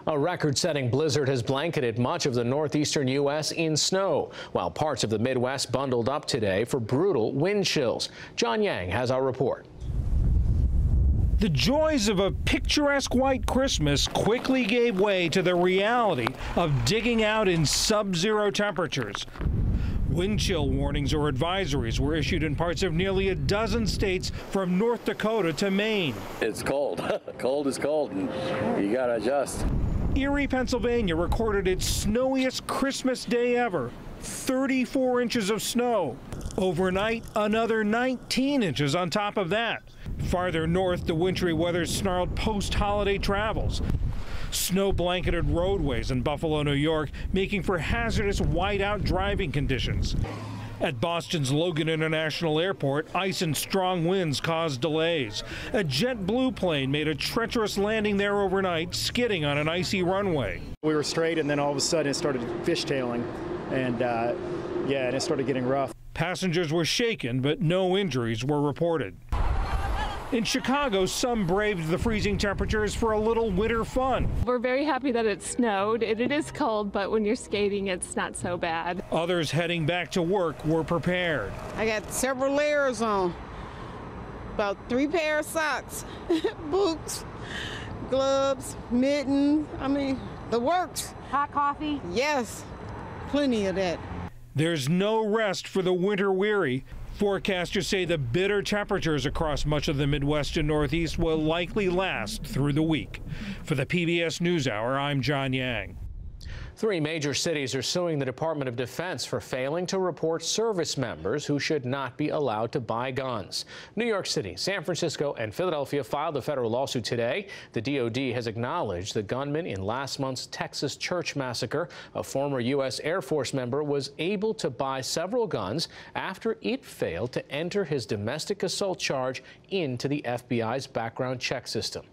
A record-setting blizzard has blanketed much of the northeastern U.S. in snow, while parts of the Midwest bundled up today for brutal wind chills. John Yang has our report. The joys of a picturesque white Christmas quickly gave way to the reality of digging out in sub-zero temperatures. Wind chill warnings or advisories were issued in parts of nearly a dozen states from North Dakota to Maine. It's cold. Cold is cold, and you gotta adjust. Erie, Pennsylvania recorded its snowiest Christmas day ever. 34 inches of snow. Overnight, another 19 inches on top of that. Farther north, the wintry weather snarled post-holiday travels. Snow-blanketed roadways in Buffalo, New York, making for hazardous whiteout driving conditions. At Boston's Logan International Airport, ice and strong winds caused delays. A JetBlue plane made a treacherous landing there overnight, skidding on an icy runway. We were straight, and then all of a sudden it started fishtailing, and and it started getting rough. Passengers were shaken, but no injuries were reported. In Chicago, some braved the freezing temperatures for a little winter fun. We're very happy that it snowed. It is cold, but when you're skating, it's not so bad. Others heading back to work were prepared. I got several layers on, about 3 pairs of socks, boots, gloves, mittens, the works. Hot coffee? Yes, plenty of that. There's no rest for the winter weary. Forecasters say the bitter temperatures across much of the Midwest and Northeast will likely last through the week. For the PBS NewsHour, I'm John Yang. 3 major cities are suing the Department of Defense for failing to report service members who should not be allowed to buy guns. New York City, San Francisco, and Philadelphia filed a federal lawsuit today. The DOD has acknowledged the gunman in last month's Texas church massacre. A former U.S. Air Force member was able to buy several guns after it failed to enter his domestic assault charge into the FBI's background check system.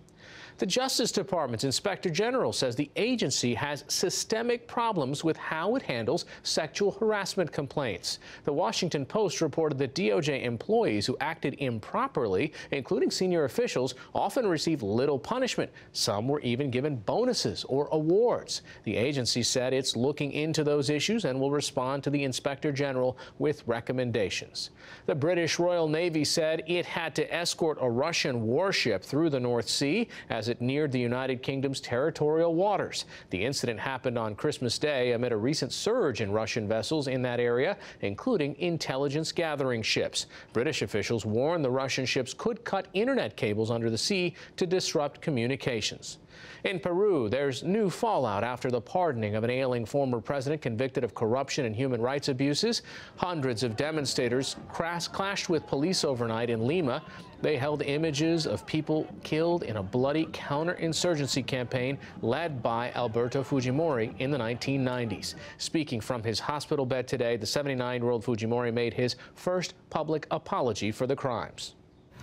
The Justice Department's Inspector General says the agency has systemic problems with how it handles sexual harassment complaints. The Washington Post reported that DOJ employees who acted improperly, including senior officials, often received little punishment. Some were even given bonuses or awards. The agency said it's looking into those issues and will respond to the Inspector General with recommendations. The British Royal Navy said it had to escort a Russian warship through the North Sea as it neared the United Kingdom's territorial waters. The incident happened on Christmas Day amid a recent surge in Russian vessels in that area, including intelligence gathering ships. British officials warned the Russian ships could cut internet cables under the sea to disrupt communications. In Peru, there's new fallout after the pardoning of an ailing former president convicted of corruption and human rights abuses. Hundreds of demonstrators clashed with police overnight in Lima. They held images of people killed in a bloody counterinsurgency campaign led by Alberto Fujimori in the 1990s. Speaking from his hospital bed today, the 79-year-old Fujimori made his first public apology for the crimes.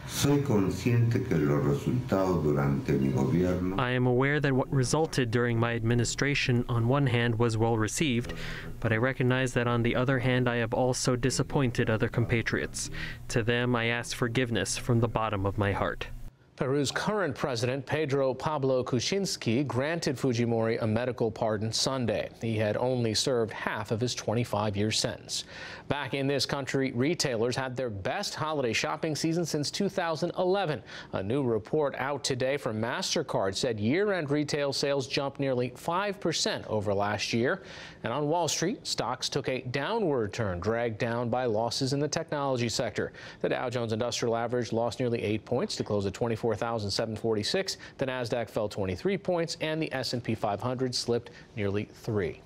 I am aware that what resulted during my administration on one hand was well received, but I recognize that on the other hand I have also disappointed other compatriots. To them I ask forgiveness from the bottom of my heart. Peru's current president, Pedro Pablo Kuczynski, granted Fujimori a medical pardon Sunday. He had only served half of his 25-year sentence. Back in this country, retailers had their best holiday shopping season since 2011. A new report out today from MasterCard said year-end retail sales jumped nearly 5% over last year. And on Wall Street, stocks took a downward turn, dragged down by losses in the technology sector. The Dow Jones Industrial Average lost nearly 8 points to close at 24,746. The Nasdaq fell 23 points, and the S&P 500 slipped nearly 3.